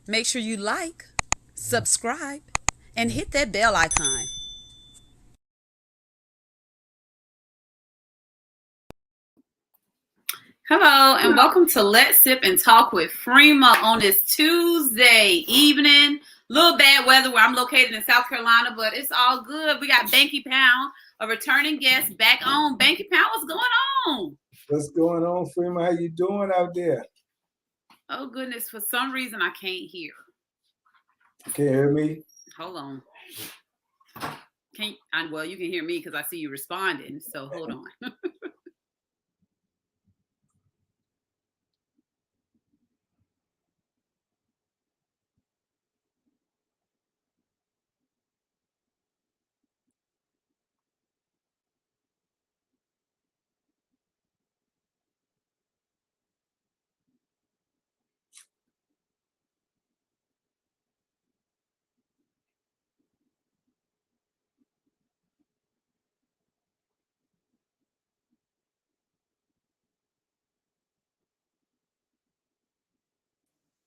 Make sure you like, subscribe, and hit that bell icon. Hello, and welcome to Let's Sip and Talk with Freema on this Tuesday evening. Little bad weather where I'm located in South Carolina, but it's all good. We got Banky Pound, a returning guest, back on. Banky Pound, what's going on? What's going on, Freema? How you doing out there? Oh, goodness. For some reason, I can't hear. You can't hear me? Hold on. Well, you can hear me because I see you responding, so hold on.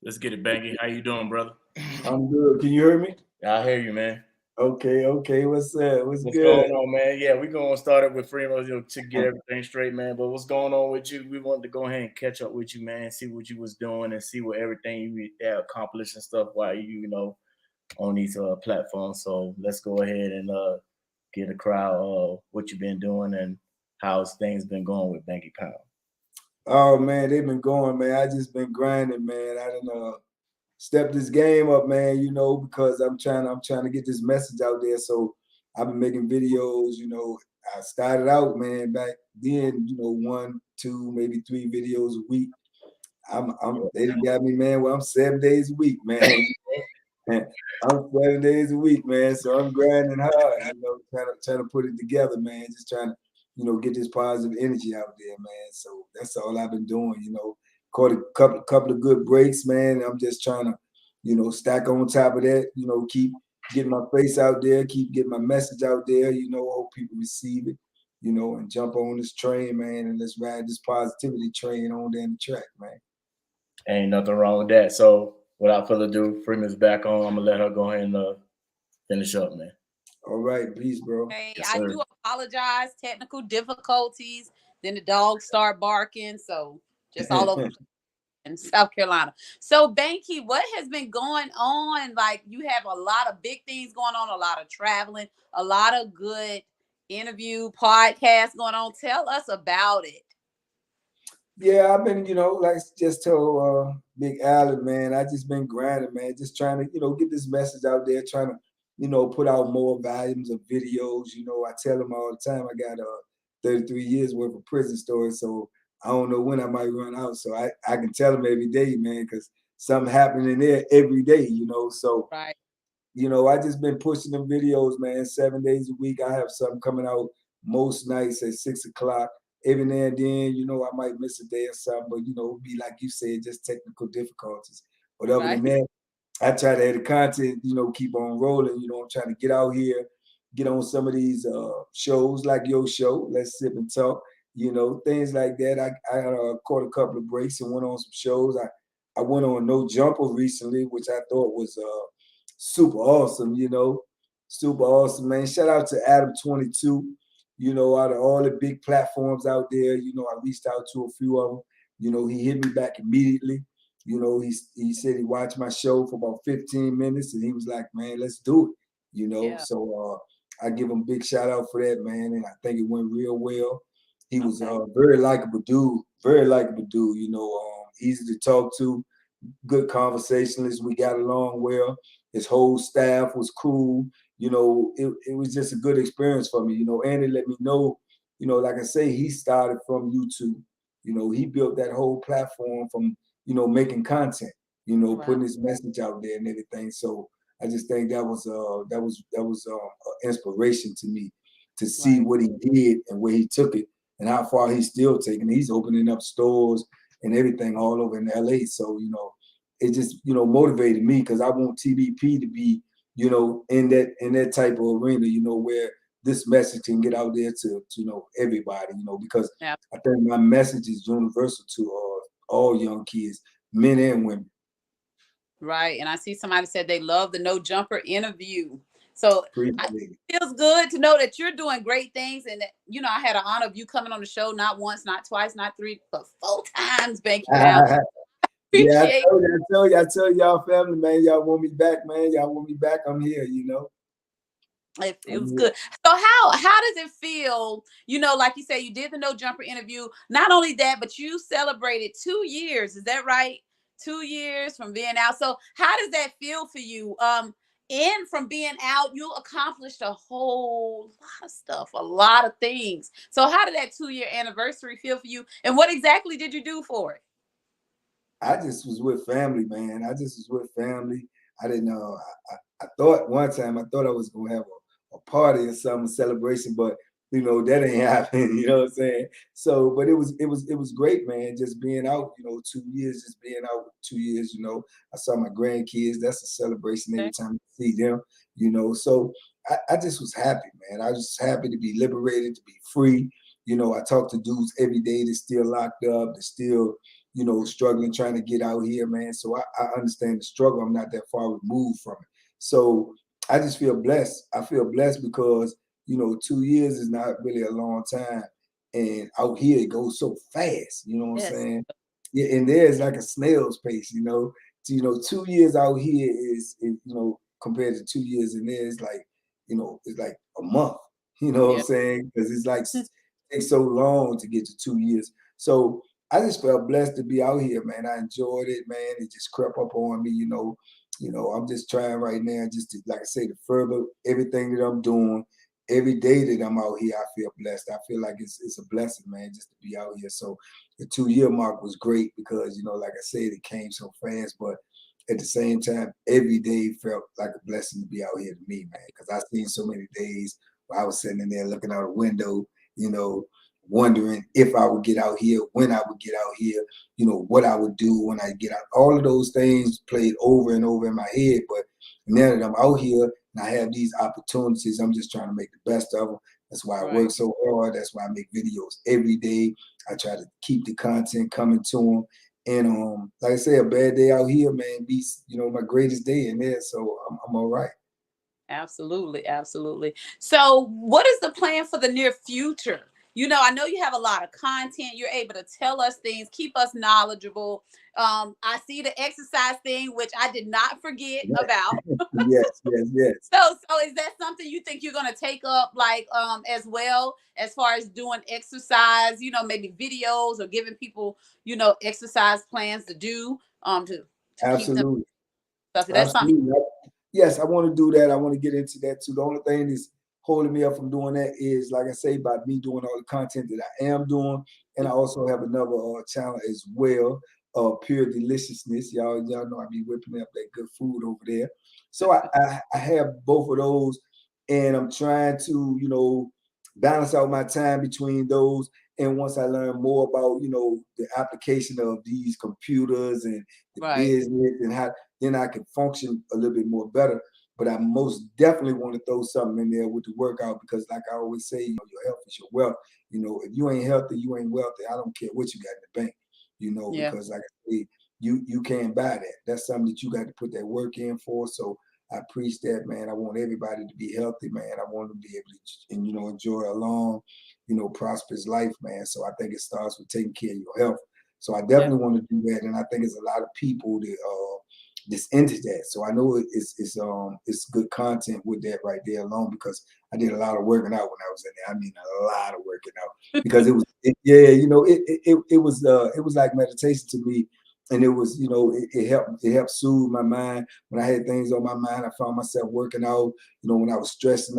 Let's get it, Banky. How you doing, brother? I'm good. Can you hear me? I hear you, man. Okay. What's up? What's good? Going on, man? Yeah, we're going to start it with Freema to get everything straight, man. But what's going on with you? We wanted to go ahead and catch up with you, man, see what you was doing and see what everything you accomplished and stuff while you on these platforms. So let's go ahead and get a crowd what you've been doing and how's things been going with Banky Pound. Oh man, they've been going, man. I just been grinding, man. I done step this game up, man, because I'm trying to get this message out there. So I've been making videos, I started out, man, back then, 1, 2, maybe 3 videos a week. They done got me, man. Well, I'm 7 days a week, man. I'm 7 days a week, man. So I'm grinding hard, trying to put it together, man. Just trying to, get this positive energy out there, man. So that's all I've been doing, Caught a couple of good breaks, man. I'm just trying to, stack on top of that, keep getting my face out there, keep getting my message out there, hope people receive it, and jump on this train, man, and let's ride this positivity train on down the track, man. Ain't nothing wrong with that. So without further ado, Freema's back on. I'm gonna let her go ahead and finish up, man. All right, peace, bro. Okay, yes, I do apologize. Technical difficulties. Then the dogs start barking. So just all over in South Carolina. So Banky, what has been going on? Like you have a lot of big things going on, a lot of traveling, a lot of good interview podcasts going on. Tell us about it. Yeah, I've been, like just told Big Allen, man, I just been grinding, man, just trying to, get this message out there, trying to, put out more volumes of videos. I tell them all the time I got 33 years worth of prison stories, so I don't know when I might run out. So I can tell them every day, man, because something happening there every day, So, right. I just been pushing them videos, man, 7 days a week. I have something coming out most nights at 6 o'clock. Every now and then, I might miss a day or something, but it'll be like you said, just technical difficulties. But other than that, I try to have the content, keep on rolling. I'm trying to get out here, get on some of these shows like your show, Let's Sip and Talk, things like that. I caught a couple of breaks and went on some shows. I went on No Jumper recently, which I thought was super awesome, super awesome, man. Shout out to Adam 22, out of all the big platforms out there, I reached out to a few of them. He hit me back immediately. He said he watched my show for about 15 minutes and he was like, man, let's do it, Yeah. So I give him big shout out for that, man. And I think it went real well. He was a very likable dude, easy to talk to, good conversationalist. We got along well. His whole staff was cool. It was just a good experience for me. Andy let me know, like I say, he started from YouTube. He built that whole platform from, making content, putting his message out there and everything. So I just think that was inspiration to me to see what he did and where he took it and how far he's still taking it. He's opening up stores and everything all over in LA. So, it just, motivated me because I want TBP to be, in that type of arena, where this message can get out there to everybody, because I think my message is universal to all young kids, men and women. Right. And I see somebody said they love the no jumper interview. So Appreciate it. it feels good to know that you're doing great things. And that, you know, I had an honor of you coming on the show, not once, not twice, not three, but 4 times, Banky Pound. Yeah, Appreciate I tell y'all family, man, y'all want me back, man. Y'all want me back, I'm here, you know. it. It I'm was here. good. So how does it feel? You know, like you said, you did the no jumper interview. Not only that, but you celebrated 2 years. Is that right? 2 years from being out. So how does that feel for you? And from being out, you accomplished a whole lot of stuff, a lot of things. So how did that 2 year anniversary feel for you? And what exactly did you do for it? I just was with family, man. I just was with family. I didn't know. I thought one time I thought I was gonna have a party or some celebration, but you know that ain't happening. You know what I'm saying? So, but it was great, man. Just being out, you know, 2 years, just being out 2 years. You know, I saw my grandkids. That's a celebration every time I see them. You know, so I just was happy, man. I was just happy to be liberated, to be free. You know, I talk to dudes every day that's still locked up, that's still, you know, struggling, trying to get out here, man. So I understand the struggle. I'm not that far removed from it. So I just feel blessed. I feel blessed because, you know, 2 years is not really a long time. And out here it goes so fast, you know what I'm Yes. saying? Yeah, and there's like a snail's pace, you know. You know, 2 years out here is, you know, compared to 2 years in there, it's like, you know, it's like a month, you know what I'm Yeah. saying? Because it's like takes so long to get to 2 years. So I just felt blessed to be out here, man. I enjoyed it, man. It just crept up on me, you know. You know, I'm just trying right now, just to, like I say, to further everything that I'm doing. Every day that I'm out here, I feel blessed. I feel like it's a blessing, man, just to be out here. So the 2 year mark was great because, you know, like I said, it came so fast, but at the same time, every day felt like a blessing to be out here to me, man. Because I've seen so many days where I was sitting in there looking out a window, you know, wondering if I would get out here, when I would get out here, you know, what I would do when I get out. All of those things played over and over in my head. But now that I'm out here and I have these opportunities, I'm just trying to make the best of them. That's why I Right. work so hard. That's why I make videos every day. I try to keep the content coming to them. And like I say, a bad day out here, man, beats, you know, my greatest day in there. So I'm all right. Absolutely, absolutely. So, what is the plan for the near future? You know, I know you have a lot of content. You're able to tell us things, keep us knowledgeable. I see the exercise thing, which I did not forget about. Yes, yes, yes. So is that something you think you're gonna take up, like, as well, as far as doing exercise? You know, maybe videos or giving people, you know, exercise plans to do, to keep them Absolutely. stuff. That's something. Absolutely. Yes, I want to do that. I want to get into that too. The only thing that's holding me up from doing that is, like I say, by me doing all the content that I am doing, and I also have another channel as well, Pure Deliciousness. Y'all know I be whipping up that good food over there. So I have both of those, and I'm trying to, you know, balance out my time between those. And once I learn more about, you know, the application of these computers and the Right. business and how, then I can function a little bit more better. But I most definitely want to throw something in there with the workout because, like I always say, you know, your health is your wealth. You know, if you ain't healthy, you ain't wealthy. I don't care what you got in the bank. You know, Yeah. because like I say, you can't buy that. That's something that you got to put that work in for. So I preach that, man. I want everybody to be healthy, man. I want them to be able to, and, you know, enjoy a long, you know, prosperous life, man. So I think it starts with taking care of your health. So I Yeah. definitely want to do that, and I think it's a lot of people that that's into that. So I know it's good content with that right there alone because I did a lot of working out when I was in there. I mean, a lot of working out because yeah, you know, it was like meditation to me, and it was, you know, it helped soothe my mind when I had things on my mind. I found myself working out. You know, when I was stressed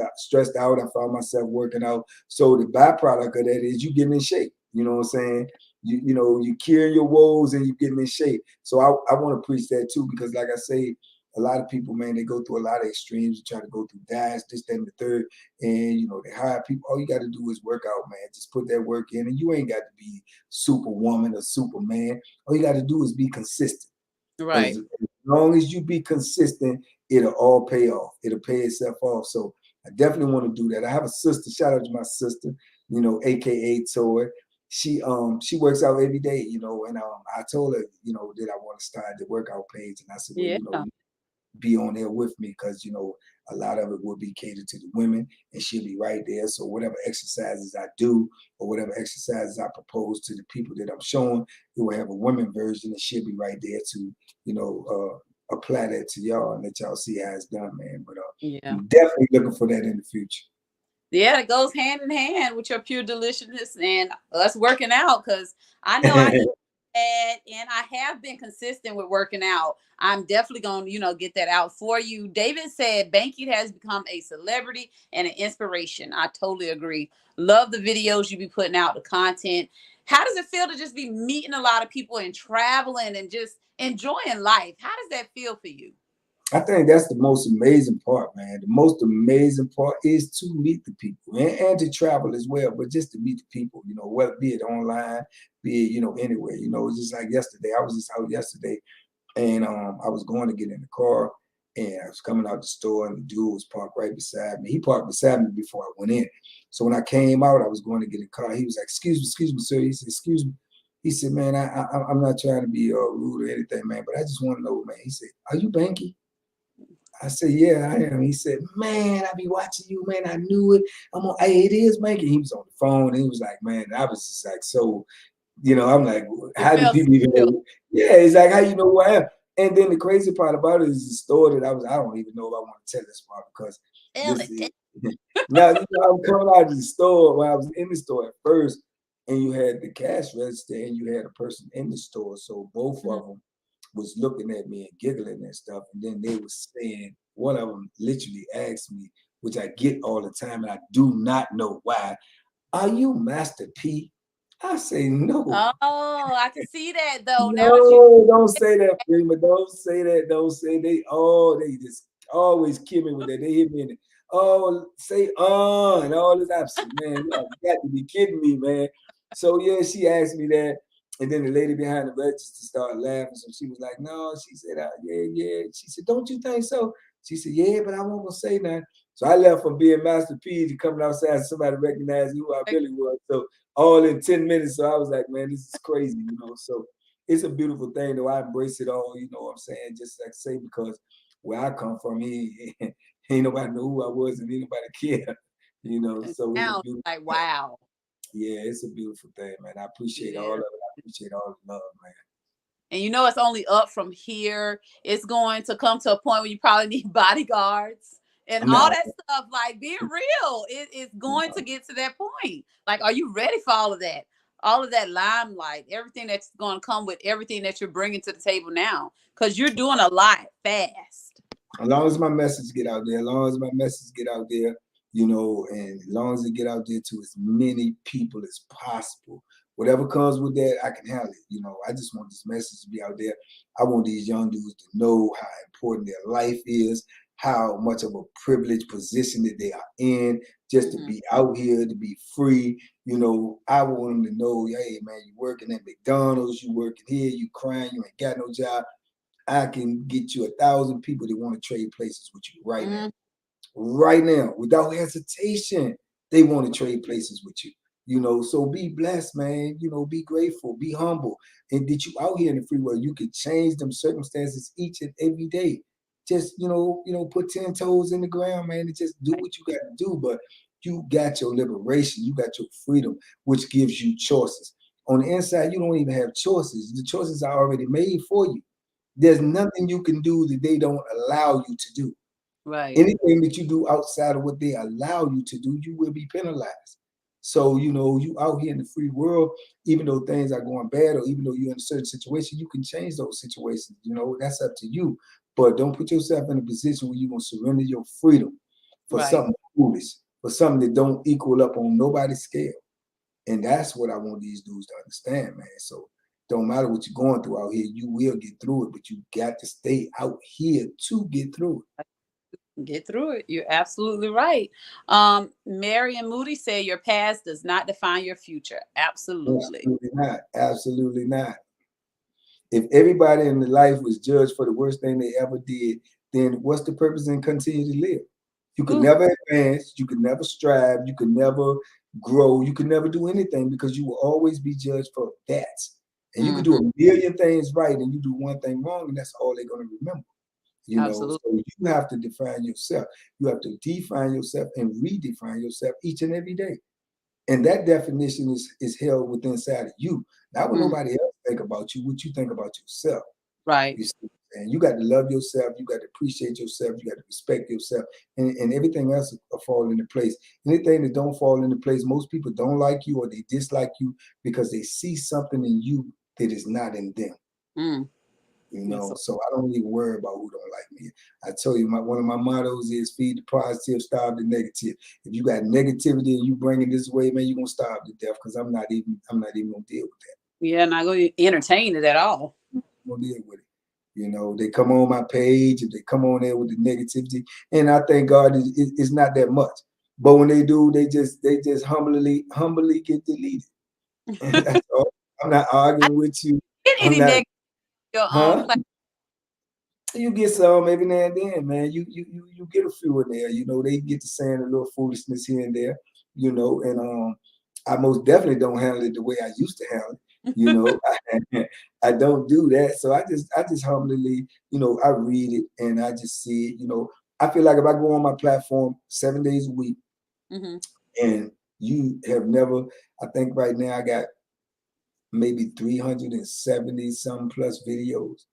out, I found myself working out. So the byproduct of that is you getting in shape. You know what I'm saying? You know, you curing your woes and you getting in shape. So I want to preach that too because, like I say, a lot of people, man, they go through a lot of extremes. They try to go through diets, this, that, and the third, and you know they hire people. All you got to do is work out, man. Just put that work in, and you ain't got to be superwoman or superman. All you got to do is be consistent. Right. As long as you be consistent, it'll all pay off. It'll pay itself off. So I definitely want to do that. I have a sister. Shout out to my sister, you know, AKA Toy. she works out every day, you know, and I told her, you know, that I want to start the workout page, and I said, well, Yeah. you know, be on there with me because you know a lot of it will be catered to the women, and she'll be right there. So whatever exercises I do or whatever exercises I propose to the people that I'm showing, it will have a women version, and she'll be right there to, you know, apply that to y'all and let y'all see how it's done, man. But Yeah. I'm definitely looking for that in the future. Yeah, it goes hand in hand with your pure deliciousness and us working out. Because I know I eat and I have been consistent with working out. I'm definitely going to, you know, get that out for you. David said Banky has become a celebrity and an inspiration. I totally agree. Love the videos you be putting out, the content. How does it feel to just be meeting a lot of people and traveling and just enjoying life? How does that feel for you? I think that's the most amazing part, man. The most amazing part is to meet the people and to travel as well, but just to meet the people, you know, whether be it online, be it, you know, anywhere. You know, it's just like yesterday. I was just out yesterday and I was going to get in the car and I was coming out the store and the dude was parked right beside me. He parked beside me before I went in. So when I came out, I was going to get in the car. He was like, excuse me, sir. He said, excuse me. He said, man, I'm not trying to be rude or anything, man, but I just want to know, man. He said, are you Banky? I said, yeah, I am. He said, man, I be watching you, man. I knew it. Hey, it is Banky. He was on the phone and he was like, man, I was just like, so, you know, I'm like, It how do felt people even real. know? Yeah, it's like, how you know who I am? And then the crazy part about it is the story that I don't even know if I want to tell this part because this is, now, you know, I'm coming out of the store when I was in the store at first and you had the cash register and you had a person in the store. So both of them was looking at me and giggling and stuff. And then they was saying, one of them literally asked me, which I get all the time, and I do not know why, are you Master P? I say, no. Oh, I can see that though. Now that you No, don't say that, Prima. Don't say that. Don't say they just always kill me with that. They hit me in the, oh, say and all this. I said, man, you got to be kidding me, man. So yeah, she asked me that. And then the lady behind the register started laughing. So she was like, no, she said, yeah, yeah. She said, don't you think so? She said, yeah, but I won't gonna say nothing. So I left from being Master P to coming outside and somebody recognized who I really was. So all in 10 minutes. So I was like, man, this is crazy, you know. So it's a beautiful thing, though. I embrace it all, you know what I'm saying? Just like say, because where I come from, ain't nobody know who I was and ain't nobody care, you know. So it's a now beautiful like thing. wow. Yeah, it's a beautiful thing, man. I appreciate all Yeah. of it. I appreciate all the love, man. And you know it's only up from here. It's going to come to a point where you probably need bodyguards and all No, that stuff. Like being real, it's going to get to that point. Like, are you ready for all of that? All of that limelight, everything that's going to come with everything that you're bringing to the table now, because you're doing a lot fast. as long as my message get out there, as long as my message get out there, you know, and as long as it get out there to as many people as possible, whatever comes with that, I can handle it. You know, I just want this message to be out there. I want these young dudes to know how important their life is, how much of a privileged position that they are in, just to be out here, to be free. You know, I want them to know, hey, man, you working at McDonald's, you working here, you crying, you ain't got no job. I can get you 1,000 people that want to trade places with you right now. Right now, without hesitation, they want to trade places with you. You know, so be blessed, man. You know, be grateful, be humble. And that you out here in the free world, you can change them circumstances each and every day. Just, put 10 toes in the ground, man, and just do what you got to do. But you got your liberation, you got your freedom, which gives you choices. On the inside, you don't even have choices. The choices are already made for you. There's nothing you can do that they don't allow you to do. Right. Anything that you do outside of what they allow you to do, you will be penalized. So, you know, you out here in the free world, even though things are going bad or even though you're in a certain situation, you can change those situations. You know, that's up to you. But don't put yourself in a position where you're going to surrender your freedom for Right. something foolish, for something that don't equal up on nobody's scale. And that's what I want these dudes to understand, man. So don't matter what you're going through out here, you will get through it, but you got to stay out here to get through it. Get through it. You're absolutely right. Mary and Moody say your past does not define your future. Absolutely. Absolutely not. Absolutely not. If everybody in the life was judged for the worst thing they ever did, then what's the purpose in continue to live? You could Ooh, never advance, you could never strive, you could never grow. You can never do anything because you will always be judged for that. And you can do a million things right and you do one thing wrong, and that's all they're going to remember. You know, Absolutely. so you have to define yourself. You have to define yourself and redefine yourself each and every day. And that definition is held within inside of you. Not what nobody else think about you, what you think about yourself. Right. You see, and you got to love yourself, you got to appreciate yourself, you got to respect yourself, and everything else will fall into place. Anything that don't fall into place, most people don't like you or they dislike you because they see something in you that is not in them. You know, so I don't even worry about who don't like me. I tell you, one of my mottos is feed the positive, starve the negative. If you got negativity and you bring it this way, man, you're gonna starve to death because I'm not even gonna deal with that. Yeah, not gonna entertain it at all. I'm gonna deal with it. You know, they come on my page, if they come on there with the negativity, and I thank God it's not that much. But when they do, they just humbly get deleted. That's all. I'm not arguing with you. Get I'm any not, negative your platform? You get some every now and then, man. You get a few in there. You know, they get to saying a little foolishness here and there. You know, and I most definitely don't handle it the way I used to handle it. You know, I don't do that. So I just humbly, you know, I read it and I just see it. You know, I feel like if I go on my platform 7 days a week, and you have never, I think right now I got maybe 370 some plus videos.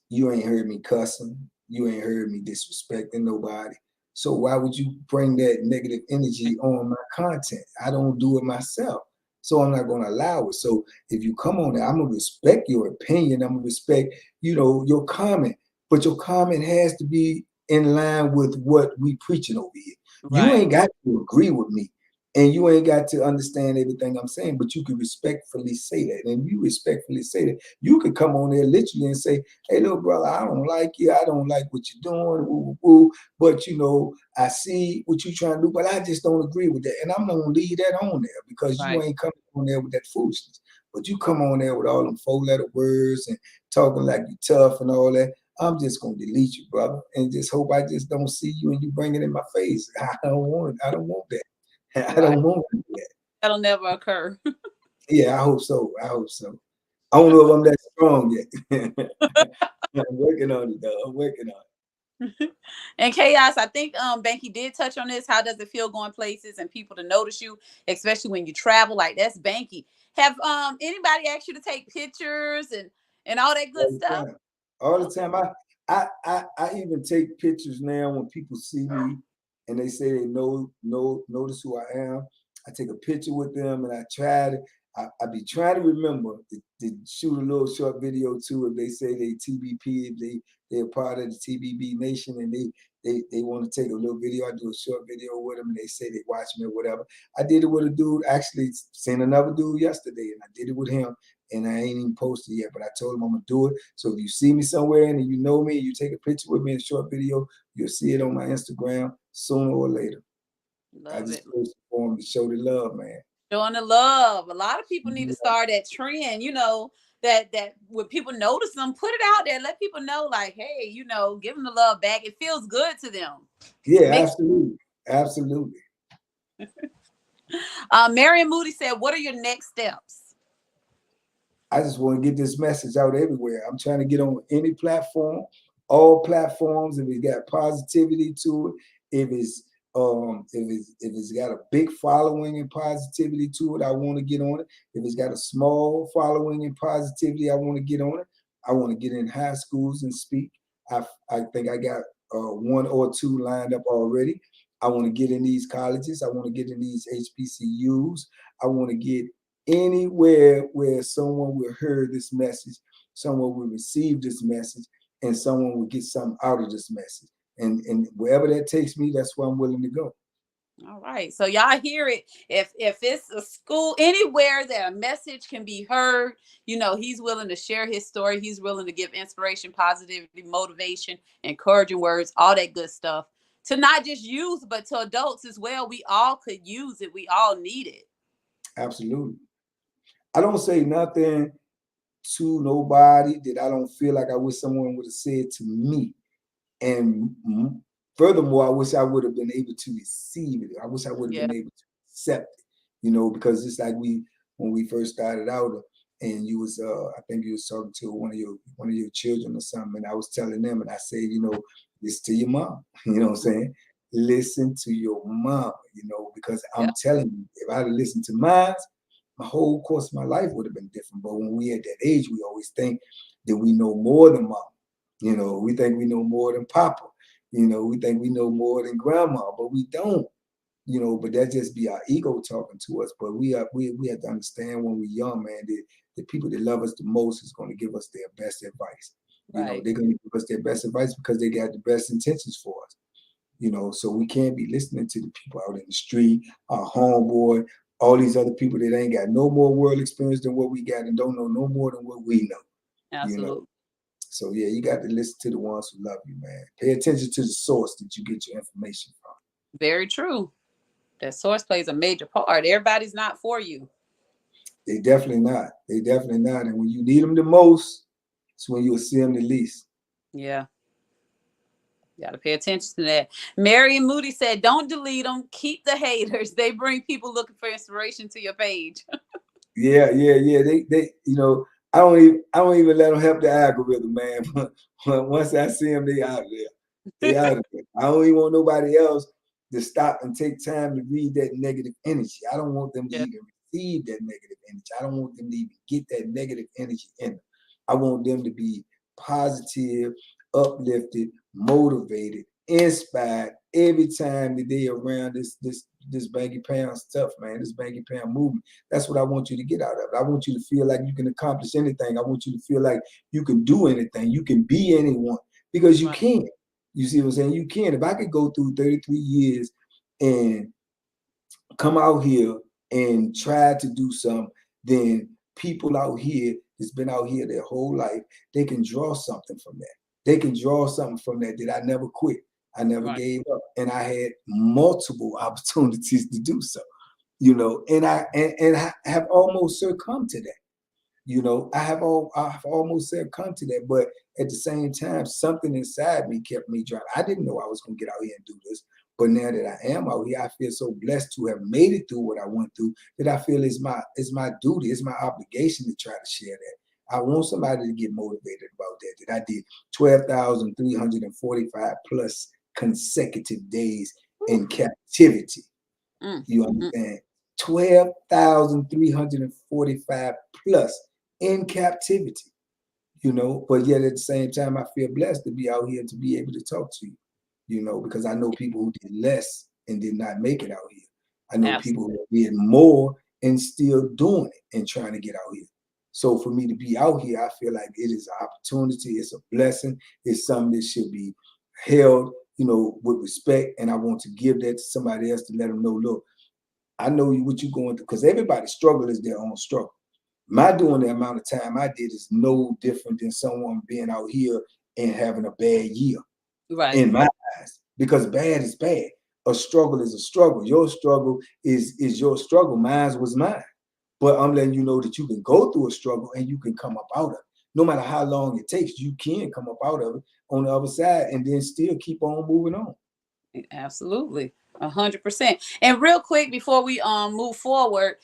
You ain't heard me cussing. You ain't heard me disrespecting nobody. So why would you bring that negative energy on my content? I don't do it myself. So I'm not going to allow it. So if you come on there, I'm going to respect your opinion. I'm going to respect, you know, your comment. But your comment has to be in line with what we preaching over here. You ain't got to agree with me. And you ain't got to understand everything I'm saying, but you can respectfully say that. And if you respectfully say that, you can come on there literally and say, hey, little brother, I don't like you. I don't like what you're doing. Woo, woo, woo. But, you know, I see what you're trying to do, but I just don't agree with that. And I'm going to leave that on there because you ain't coming on there with that foolishness. But you come on there with all them 4-letter words and talking like you're tough and all that. I'm just going to delete you, brother, and just hope I just don't see you and you bring it in my face. I don't want it. I don't want that. I don't want that. That'll never occur. Yeah, I hope so. I hope so. I don't know if I'm that strong yet. I'm working on it, though. I'm working on it. And Chaos, I think Banky did touch on this. How does it feel going places and people to notice you, especially when you travel? Like that's Banky. Have anybody asked you to take pictures and all that good stuff? All the time. I even take pictures now when people see me and they say they notice who I am. I take a picture with them and I be trying to remember to shoot a little short video too. If they say they TBP, if they're part of the TBB Nation and they want to take a little video, I do a short video with them and they say they watch me or whatever. I did it with a dude, actually seen another dude yesterday and I did it with him and I ain't even posted yet, but I told him I'm gonna do it. So if you see me somewhere and you know me, you take a picture with me in a short video, you'll see it on my Instagram sooner or later. I just post it for them to show the love, man. Showing the love. A lot of people need to start that trend, you know, that when people notice them, put it out there, let people know, like, hey, you know, give them the love back. It feels good to them. Yeah, absolutely. Marion Moody said, what are your next steps? I just want to get this message out everywhere. I'm trying to get on any platform, all platforms. If it got positivity to it, if it's got a big following and positivity to it, I want to get on it. If it's got a small following and positivity, I want to get on it. I want to get in high schools and speak. I think I got 1 or 2 lined up already. I want to get in these colleges. I want to get in these HBCUs. I want to get anywhere where someone will hear this message, someone will receive this message, and someone will get something out of this message. And wherever that takes me, that's where I'm willing to go. All right. So y'all hear it. If it's a school anywhere that a message can be heard, you know, he's willing to share his story. He's willing to give inspiration, positivity, motivation, encouraging words, all that good stuff to not just youth, but to adults as well. We all could use it. We all need it. Absolutely. I don't say nothing to nobody that I don't feel like I wish someone would have said to me. And furthermore, I wish I would have been able to receive it. I wish I would have been able to accept it. you know, because it's like when we first started out, and you was I think you was talking to one of your children or something, and I was telling them, and I said, you know, listen to your mom. You know what I'm saying? Listen to your mom, you know, because I'm Yeah. telling you, if I'd have listened to mine, my whole course of my life would have been different. But when we at that age, we always think that we know more than mom. You know, we think we know more than papa. You know, we think we know more than grandma, but we don't. You know, but that just be our ego talking to us. But we have to understand when we're young, man, that the people that love us the most is going to give us their best advice. You know, Right. they're going to give us their best advice because they got the best intentions for us. You know, so we can't be listening to the people out in the street, our homeboy, all these other people that ain't got no more world experience than what we got and don't know no more than what we know. You know, Absolutely. so yeah, you got to listen to the ones who love you, man. Pay attention to the source that you get your information from. Very true. That source plays a major part. Everybody's not for you. They definitely not. They definitely not. And when you need them the most, it's when you'll see them the least. Yeah. Got to pay attention to that. Mary and Moody said, don't delete them. Keep the haters. They bring people looking for inspiration to your page. Yeah, yeah, yeah. They, you know, I don't even let them help the algorithm, man. But once I see them, they out there. They out there. I don't even want nobody else to stop and take time to read that negative energy. I don't want them to Yeah. even receive that negative energy. I don't want them to even get that negative energy in them. I want them to be positive, uplifted, motivated, inspired every time that they around this Banky Pound stuff, man. This Banky Pound movement. That's what I want you to get out of it. I want you to feel like you can accomplish anything. I want you to feel like you can do anything. You can be anyone because you Right. can. You see what I'm saying? You can. If I could go through 33 years and come out here and try to do something, then people out here that's been out here their whole life, they can draw something from that. They can draw something from that I never quit. I never Right. gave up. And I had multiple opportunities to do so, you know, and I have almost succumbed to that. You know, I've almost said come to that, but at the same time, something inside me kept me driving. I didn't know I was gonna get out here and do this, but now that I am out here, I feel so blessed to have made it through what I went through that I feel it's my duty, it's my obligation to try to share that. I want somebody to get motivated about that. That I did 12,345 plus consecutive days in captivity. Mm, You mm, understand? 12,345 plus in captivity, you know, but yet at the same time, I feel blessed to be out here to be able to talk to you, you know, because I know people who did less and did not make it out here. I know absolutely. people who did more and still doing it and trying to get out here. So for me to be out here, I feel like it is an opportunity, it's a blessing, it's something that should be held, you know, with respect. And I want to give that to somebody else to let them know, look, I know what you're going through because everybody's struggle is their own struggle. My doing the amount of time I did is no different than someone being out here and having a bad year Right. in my eyes because bad is bad. A struggle is a struggle. Your struggle is your struggle. Mine was mine. But I'm letting you know that you can go through a struggle and you can come up out of it. No matter how long it takes, you can come up out of it on the other side and then still keep on moving on. Absolutely. 100%. And real quick before we move forward,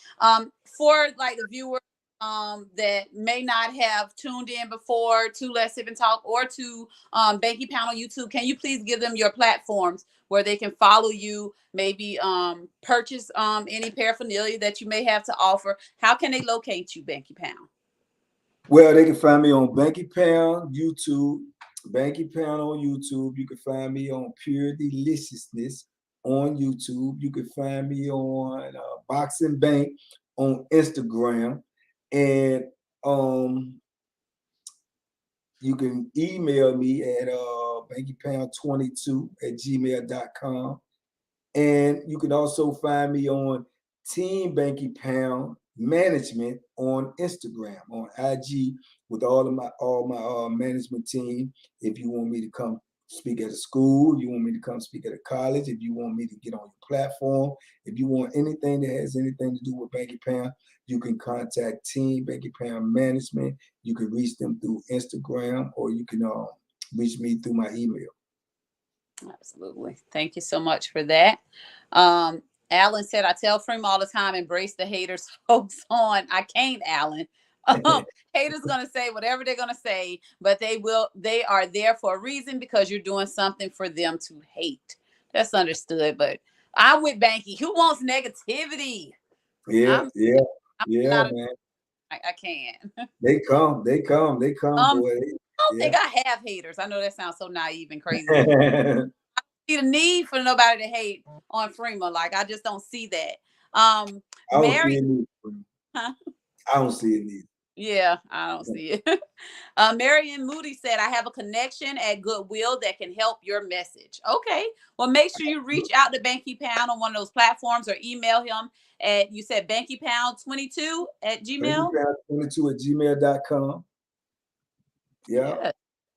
for like the viewers that may not have tuned in before to Let's Sip and Talk or to Banky Pound on YouTube, can you please give them your platforms where they can follow you, maybe purchase any paraphernalia that you may have to offer? How can they locate you, Banky Pound? Well, they can find me on Banky Pound YouTube, Banky Pound on YouTube. You can find me on Pure Deliciousness on YouTube. You can find me on Boxing Bank on Instagram, and you can email me at bankypound22@gmail.com. And you can also find me on Team Banky Pound Management on Instagram, on IG, with all my management team. If you want me to come speak at a school, you want me to come speak at a college, if you want me to get on your platform, if you want anything that has anything to do with Banky Pound, you can contact Team Banky Pound Management. You can reach them through Instagram, or you can reach me through my email. Absolutely. Thank you so much for that. Um, Alan said, I tell Freem all the time, embrace the haters, folks on. I can't, Alan. Haters gonna say whatever they're gonna say, but they are there for a reason, because you're doing something for them to hate. That's understood. But I'm with Banky. Who wants negativity? Yeah, I'm, yeah, I'm yeah, not. man. I can't. They come, Um, boy. I don't Yeah. think I have haters. I know that sounds so naive and crazy. See the need for nobody to hate on Freema. Like, I just don't see that. I don't see Mary, it neither. huh? I don't see it neither. Yeah, I don't see it. Marion Moody said, I have a connection at Goodwill that can help your message. Okay. Well, make sure you reach out to Banky Pound on one of those platforms, or email him at, you said BankyPound22 at Gmail? BankyPound22@gmail.com. Yeah. Yeah.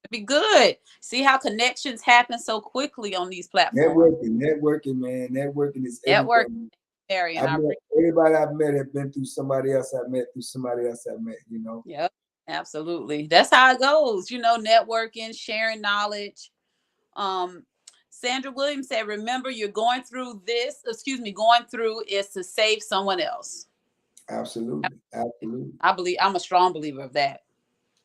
It'd be good. See how connections happen so quickly on these platforms. Networking, man. Networking is Network, everything. Marion. Everybody I've met have been through somebody else I met, through somebody else I met, you know. Yep, absolutely. That's how it goes. Networking, sharing knowledge. Sandra Williams said, remember, you're going through going through is to save someone else. Absolutely. I'm a strong believer of that.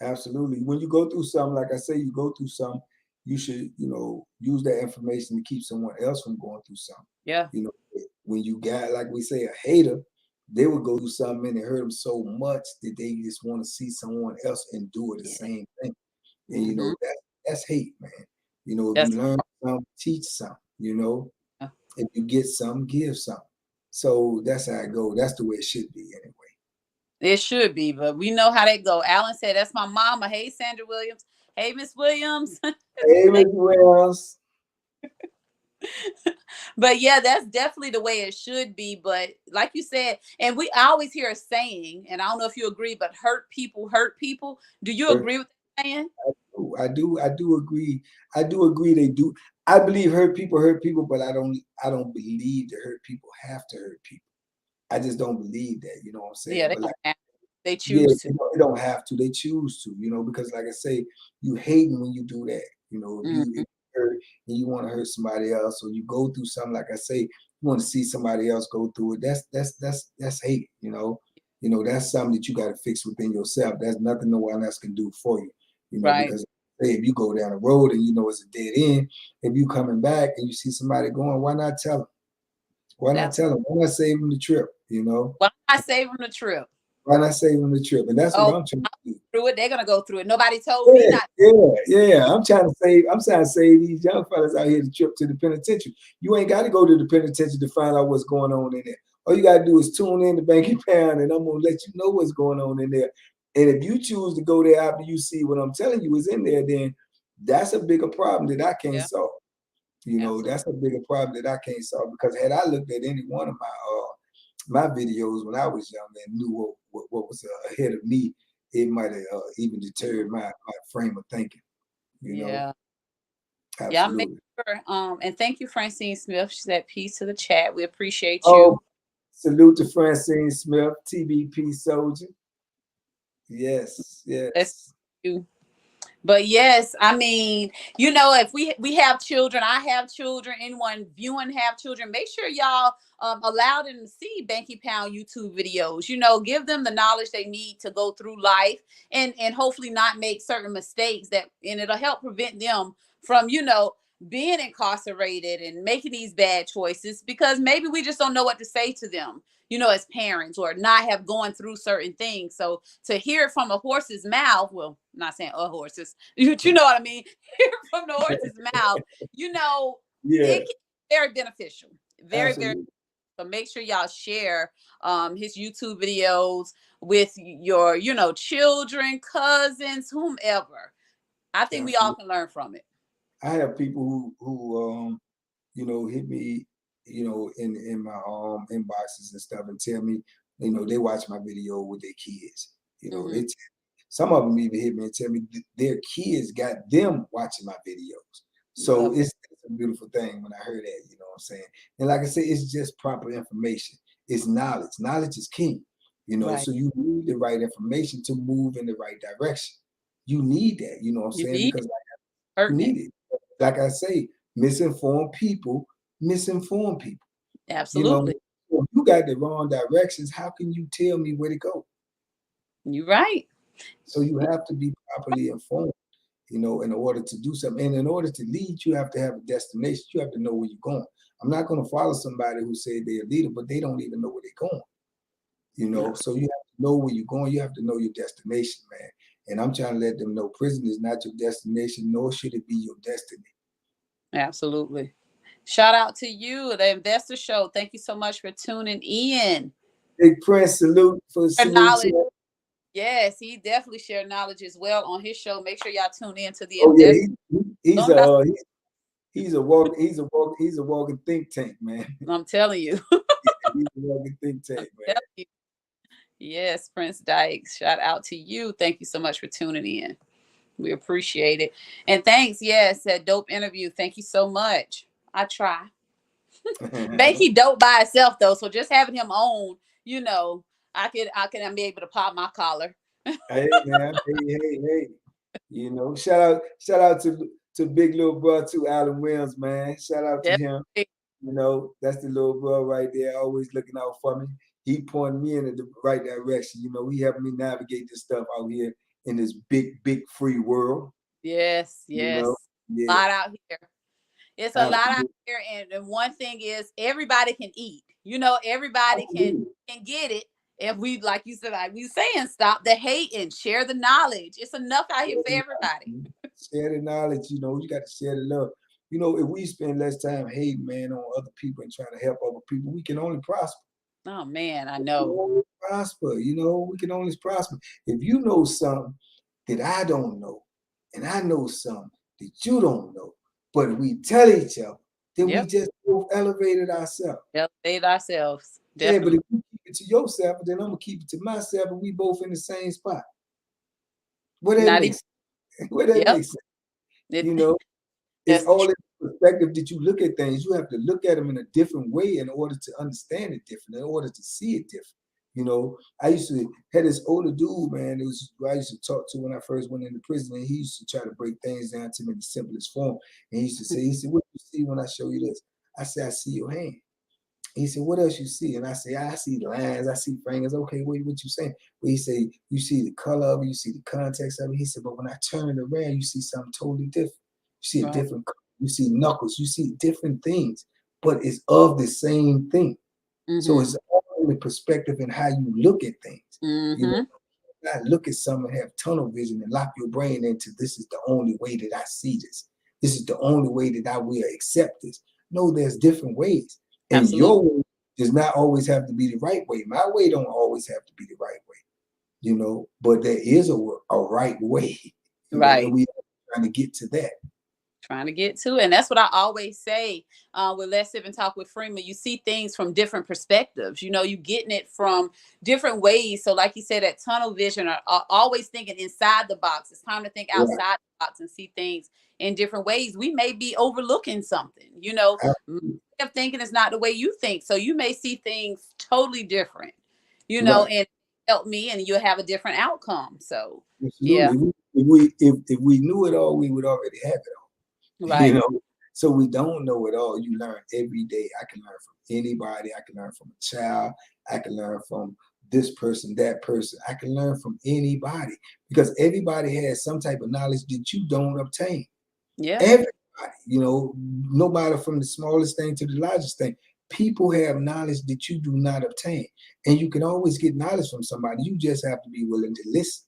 Absolutely. When you go through something, like I say, you should, use that information to keep someone else from going through something. Yeah. When you got, like we say, a hater, they would go through something and it hurt them so much that they just want to see someone else endure the same thing. And that's hate, man. If you learn something, teach something, if you get something, give something. So that's how it goes. That's the way it should be anyway. It should be, but we know how that go. Alan said, that's my mama. Hey, Sandra Williams. Hey, Miss Williams. Hey, Miss Williams. But yeah, that's definitely the way it should be. But like you said, and I always hear a saying, and I don't know if you agree, but hurt people hurt people. Do you agree with that saying? I do agree. I do agree they do. I believe hurt people, but I don't believe that hurt people have to hurt people. I just don't believe that, you know what I'm saying? Yeah, they choose to. They don't have to. They choose to, because like I say, you hating when you do that. If you hurt and you want to hurt somebody else, or you go through something, like I say, you want to see somebody else go through it. That's hate, that's something that you got to fix within yourself. There's nothing no one else can do for you, right. Because if you go down the road and it's a dead end, if you coming back and you see somebody going, why not tell them? Why not tell them? Why not save them the trip? Why not save them the trip? Why not save them the trip? And that's what I'm trying to do. Through it, they're gonna go through it. Nobody told me not. Yeah. I'm trying to save these young fellas out here the trip to the penitentiary. You ain't got to go to the penitentiary to find out what's going on in there. All you gotta do is tune in to Banky Pound, and I'm gonna let you know what's going on in there. And if you choose to go there after you see what I'm telling you is in there, then that's a bigger problem that I can't solve. That's a bigger problem that I can't solve, because had I looked at any one of my videos when I was young and knew what was ahead of me, it might have even deterred my frame of thinking. Yeah. Absolutely. Yeah, make sure. And thank you, Francine Smith. She said peace to the chat. We appreciate you. Salute to Francine Smith, TBP soldier. Yes. That's you. But yes, I mean, if we have children, I have children, anyone viewing have children, make sure y'all allow them to see Banky Pound YouTube videos. Give them the knowledge they need to go through life, and hopefully not make certain mistakes and it'll help prevent them from, being incarcerated and making these bad choices, because maybe we just don't know what to say to them, as parents, or not have gone through certain things. So to hear it from a horse's mouth, well, I'm not saying horses, but you know what I mean, hear it from the horse's mouth, it can be very beneficial. Very, very. So make sure y'all share his YouTube videos with your, children, cousins, whomever. I think we all can learn from it. I have people who hit me, in my inboxes and stuff, and tell me, they watch my video with their kids. Some of them even hit me and tell me their kids got them watching my videos. So it's a beautiful thing when I heard that, you know what I'm saying? And like I said, it's just proper information. It's knowledge. Knowledge is king, so you need the right information to move in the right direction. You need that, you know what I'm saying? Because you need it. Like I say, misinformed people misinform people. Absolutely. you got the wrong directions, how can you tell me where to go? You're right. So you have to be properly informed, in order to do something. And in order to lead, you have to have a destination. You have to know where you're going. I'm not going to follow somebody who say they're a leader, but they don't even know where they're going. So you have to know where you're going. You have to know your destination, man. And I'm trying to let them know prison is not your destination, nor should it be your destiny. Absolutely. Shout out to you, the Investor Show. Thank you so much for tuning in. Big Prince, salute. Knowledge. Yes, he definitely shared knowledge as well on his show. Make sure y'all tune in to the Investor. He's a walking think tank, man. I'm telling you. He's a walking think tank, man. Yes, Prince Dykes. Shout out to you. Thank you so much for tuning in. We appreciate it. And thanks, yes, that dope interview. Thank you so much. I try. Banky dope by itself though, so just having him on, I can be able to pop my collar. Hey man, hey. Shout out to big little bro too, Alan Williams, man. Shout out to him. That's the little bro right there, always looking out for me. He pointed me in the right direction. He helped me navigate this stuff out here in this big free world. Yes. Yeah. A lot out here. It's a lot out here, and one thing is everybody can eat. Everybody can get it. If we, like you said, like we saying, stop the hate and share the knowledge. It's enough out here for everybody. Share the knowledge, you got to share the love. If we spend less time hating, man, on other people and trying to help other people, we can only prosper. Oh man, I know. We can only prosper, we can only prosper. If you know something that I don't know, and I know something that you don't know, but we tell each other, then we just both elevated ourselves. Elevate ourselves. Definitely. Yeah, but if you keep it to yourself, then I'm gonna keep it to myself, and we both in the same spot. What that makes sense? What that makes sense? It's all in the perspective that you look at things. You have to look at them in a different way in order to understand it different, in order to see it different. I used to had this older dude, man. It was who I used to talk to when I first went into prison, and he used to try to break things down to me in the simplest form. And he used to say, "What do you see when I show you this?" I said, "I see your hand." He said, "What else you see?" And I say, "I see lines, I see fingers." Okay, what you saying? Well, he said, "You see the color of it, you see the context of it." He said, "But when I turn it around, you see something totally different. You see a different color, you see knuckles, you see different things, but it's of the same thing." So it's all in the perspective and how you look at things. Not look at something and have tunnel vision and lock your brain into this is the only way that I see this. This is the only way that I will accept this. No, there's different ways. And your way does not always have to be the right way. My way don't always have to be the right way, but there is a right way. Right. And we are trying to get to that. Trying to get to it. And that's what I always say with Let's Sip and Talk with Freeman. You see things from different perspectives. You getting it from different ways. So like you said, that tunnel vision, or always thinking inside the box. It's time to think outside the box and see things in different ways. We may be overlooking something, of thinking is not the way you think. So you may see things totally different, and help me, and you'll have a different outcome. So absolutely. If we knew it all, we would already have it all. Right. So we don't know it all. You learn every day. I can learn from anybody. I can learn from a child. I can learn from this person, that person. I can learn from anybody because everybody has some type of knowledge that you don't obtain. Yeah. Everybody, no matter from the smallest thing to the largest thing, people have knowledge that you do not obtain. And you can always get knowledge from somebody. You just have to be willing to listen.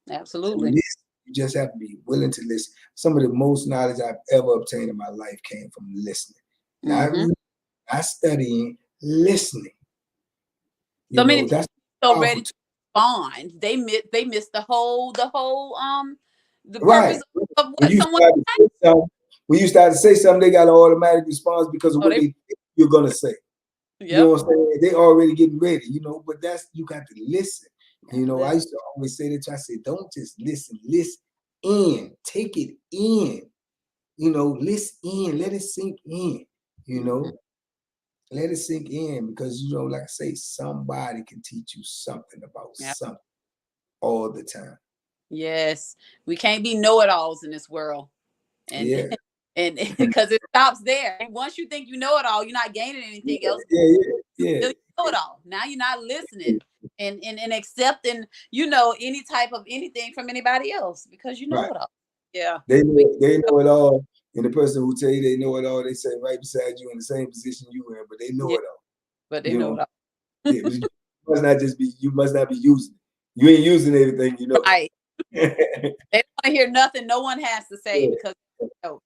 Absolutely. You just have to be willing to listen. Some of the most knowledge I've ever obtained in my life came from listening. Not studying, listening. So many people so ready to respond. They miss the whole the purpose of what someone. When you start to say something, they got an automatic response because of what they think you're gonna say. You know what I'm saying? They already getting ready, but you got to listen. I used to always say that. I said, don't just listen in, take it in, listen in, let it sink in, let it sink in because, like I say, somebody can teach you something about something all the time. Yes, we can't be know-it-alls in this world. And and because it stops there. And once you think you know it all, you're not gaining anything else. Yeah. know it all. Now you're not listening and accepting, you know, any type of anything from anybody else because you know Right. it all. Yeah. They know it all. And the person who tell you they know it all, they say right beside you in the same position you in, but they know Yeah. it all. But they You know know, it all. yeah, but you must not be using it. You ain't using everything you know. Right. They don't want to hear nothing no one has to say Yeah. because they know.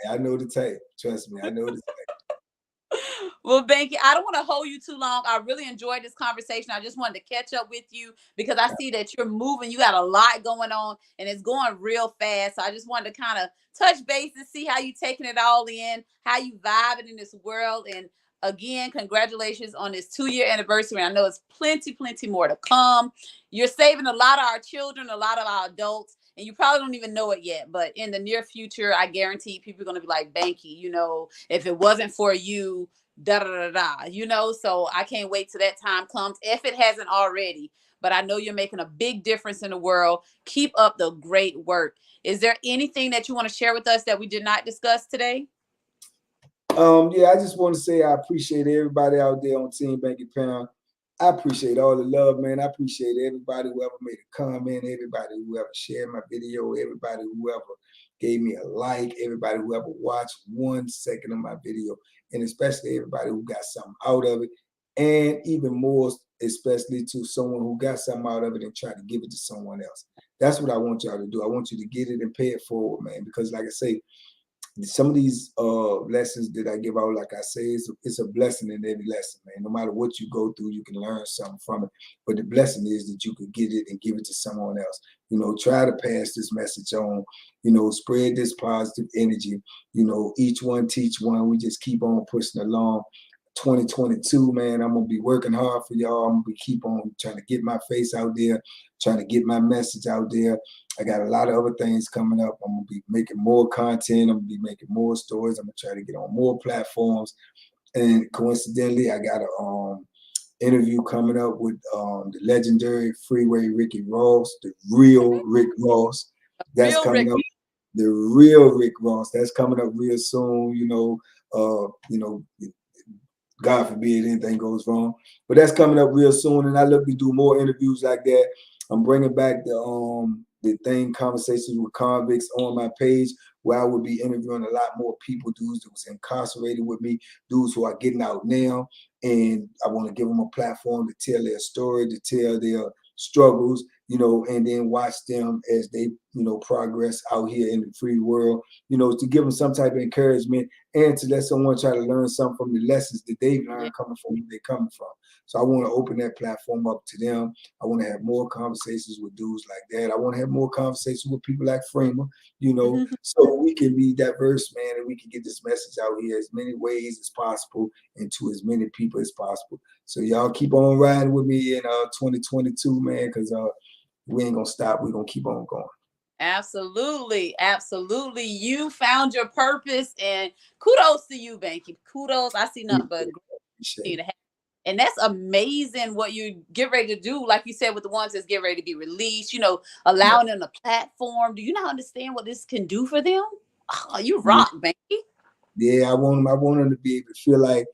I know the type. Trust me, I know the type. Well, Banky, I don't want to hold you too long. I really enjoyed this conversation. I just wanted to catch up with you because I see that you're moving. You got a lot going on and it's going real fast. So I just wanted to kind of touch base and see how you taking it all in, how you vibing in this world. And again, congratulations on this 2-year anniversary. I know it's plenty more to come. You're saving a lot of our children, a lot of our adults. And you probably don't even know it yet, but in the near future, I guarantee people are going to be like, Banky, you know, if it wasn't for you, da da da da, you know. So I can't wait till that time comes, if it hasn't already. But I know you're making a big difference in the world. Keep up the great work. Is there anything that you want to share with us that we did not discuss today? Yeah, I just want to say I appreciate everybody out there on Team Banky Pound. I appreciate all the love, man. I appreciate everybody who ever made a comment, everybody who ever shared my video, everybody who ever gave me a like, everybody who ever watched 1 second of my video, and especially everybody who got something out of it, and even more, especially to someone who got something out of it and tried to give it to someone else. That's what I want y'all to do. I want you to get it and pay it forward, man, because like I say, some of these lessons that I give out, like I say, it's a blessing in every lesson, man. No matter what you go through, you can learn something from it. But the blessing is that you could get it and give it to someone else. You know, try to pass this message on, you know, spread this positive energy, you know, each one teach one. We just keep on pushing along. 2022, man, I'm gonna be working hard for y'all. I'm gonna be keep on trying to get my face out there, trying to get my message out there. I got a lot of other things coming up. I'm gonna be making more content. I'm gonna be making more stories. I'm gonna try to get on more platforms. And coincidentally, I got a interview coming up with the legendary Freeway Ricky Ross, the real Rick Ross. That's Real coming Rick. up. The real Rick Ross. That's coming up real soon. You know, God forbid anything goes wrong. But that's coming up real soon, and I look to do more interviews like that. I'm bringing back the thing, conversations with convicts on my page, where I would be interviewing a lot more people, dudes that was incarcerated with me, dudes who are getting out now, and I want to give them a platform to tell their story, to tell their struggles, you know, and then watch them as they, you know, progress out here in the free world, you know, to give them some type of encouragement and to let someone try to learn something from the lessons that they've learned coming from where they're coming from. So I want to open that platform up to them. I want to have more conversations with dudes like that. I want to have more conversations with people like Freeman, you know, so we can be diverse, man, and we can get this message out here as many ways as possible and to as many people as possible. So y'all keep on riding with me in 2022, man, because we ain't gonna stop. We're gonna keep on going. Absolutely. Absolutely. You found your purpose and kudos to you, Banky. Kudos. I see nothing but great to have. And that's amazing what you get ready to do. Like you said, with the ones that's getting ready to be released, you know, allowing them a platform. Do you not understand what this can do for them? Oh, you rock, Banky. Yeah, I want them to be able to feel like,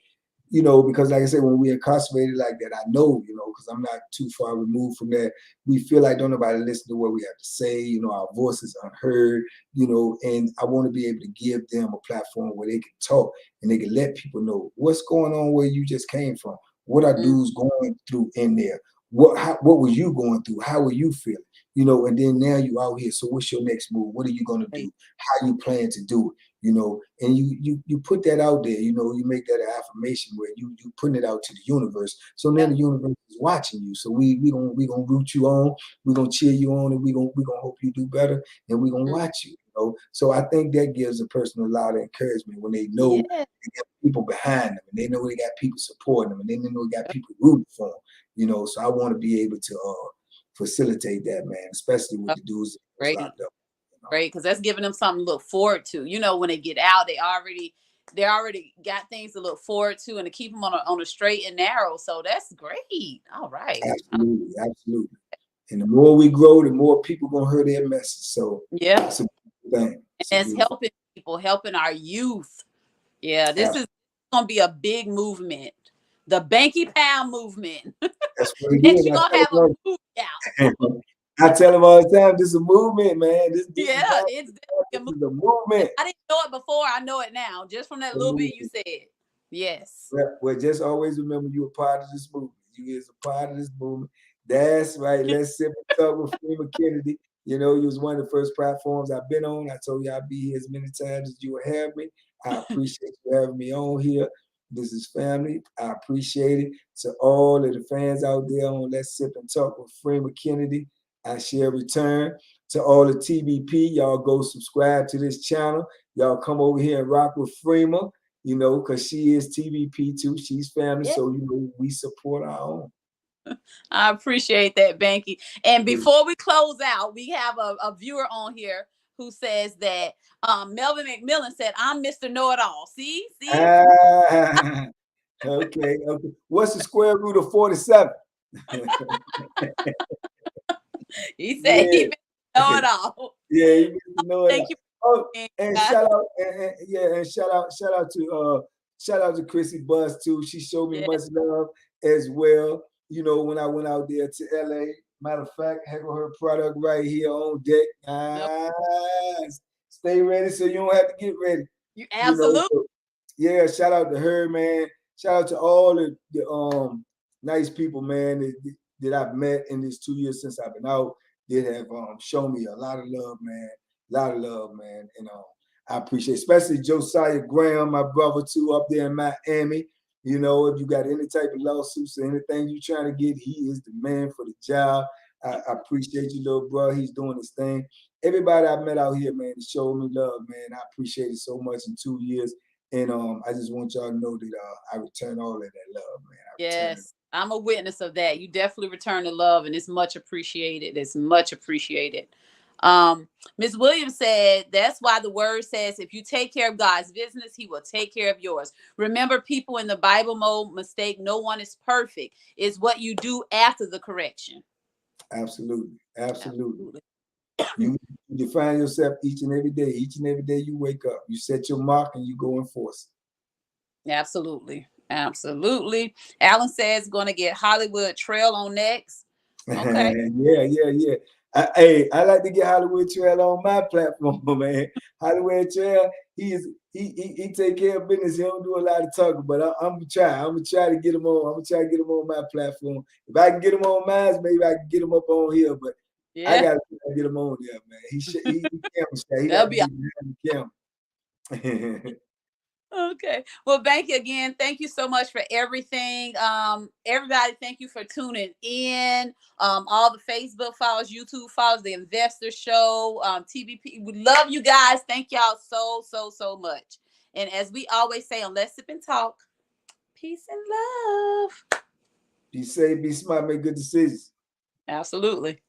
you know, because like I said, when we're incarcerated like that, I know, you know, because I'm not too far removed from that, we feel like don't nobody listen to what we have to say, you know, our voices unheard, you know, and I want to be able to give them a platform where they can talk and they can let people know what's going on where you just came from, what are dudes going through in there, what were you going through, how were you feeling, you know, and then now you out here, so what's your next move, what are you going to do, how you plan to do it, you know, and you put that out there, you know, you make that an affirmation where you putting it out to the universe. So now the universe is watching you. So we gonna root you on, we're gonna cheer you on, and we gonna hope you do better, and we're gonna watch you, you know. So I think that gives a person a lot of encouragement when they know they got people behind them, and they know they got people supporting them, and they know they got people rooting for them, you know. So I want to be able to facilitate that, man, especially with the dudes that's locked up. Right, because that's giving them something to look forward to. You know, when they get out, they already got things to look forward to and to keep them on a straight and narrow. So that's great. All right. Absolutely, absolutely. And the more we grow, the more people gonna hear their message. So it's a beautiful thing. And it's helping people, helping our youth. Yeah, this is gonna be a big movement the Banky Pound movement. That's what it Next, is. you're gonna have a movie out. I tell them all the time, this is a movement, man. This Yeah, is not, it's this definitely is a movement. I didn't know it before. I know it now, just from that little bit you said. Yes. Well, just always remember you're a part of this movement. You is a part of this movement. That's right. Let's Sip and Talk with Freeman Kennedy. You know, you was one of the first platforms I've been on. I told you I'd be here as many times as you would have me. I appreciate you having me on here. This is family. I appreciate it. To all of the fans out there on Let's Sip and Talk with Freeman Kennedy, I shall return. To all the TBP, y'all go subscribe to this channel. Y'all come over here and rock with Freeman, you know, because she is TBP too. She's family, so you know we support our own. I appreciate that, Banky. And before we close out, we have a viewer on here who says that Melvin McMillan said, "I'm Mr. Know-It-All." See? Okay. What's the square root of 47? He said he know it all. Yeah, he know it. Thank you. Oh, and shout out to Chrissy Buzz too. She showed me much love as well. You know, when I went out there to LA. Matter of fact, have her product right here on deck. Stay ready so you don't have to get ready. You absolutely. You know, yeah, shout out to her, man. Shout out to all the nice people, man, that I've met in these 2 years since I've been out. They have shown me a lot of love, man. A lot of love, man. And I appreciate, especially Josiah Graham, my brother too, up there in Miami. You know, if you got any type of lawsuits or anything you're trying to get, he is the man for the job. I appreciate you, little bro. He's doing his thing. Everybody I've met out here, man, showed me love, man. I appreciate it so much in 2 years. And I just want y'all to know that I return all of that love, man. Yes, I'm a witness of that. You definitely return the love, and it's much appreciated. It's much appreciated. Ms. Williams said, that's why the word says, if you take care of God's business, he will take care of yours. Remember, people in the Bible mode mistake, no one is perfect. It's what you do after the correction. Absolutely. You define yourself each and every day. Each and every day you wake up, you set your mark and you go enforce it. Absolutely. Alan says going to get Hollywood Trail on next. Okay. Yeah. I like to get Hollywood Trail on my platform, man. Hollywood Trail, he take care of business. He don't do a lot of talking, but I'm gonna try to get him on. I'm gonna try to get him on my platform. If I can get him on mine, maybe I can get him up on here. But I gotta get him on there, man. He camera shy. He got to be behind the camera. Okay. Well, Banky, again, thank you so much for everything. Everybody, thank you for tuning in. All the Facebook follows, YouTube follows, the Investor Show, TBP. We love you guys. Thank y'all so much. And as we always say on Let's Sip and Talk, peace and love. Be safe, be smart, make good decisions. Absolutely.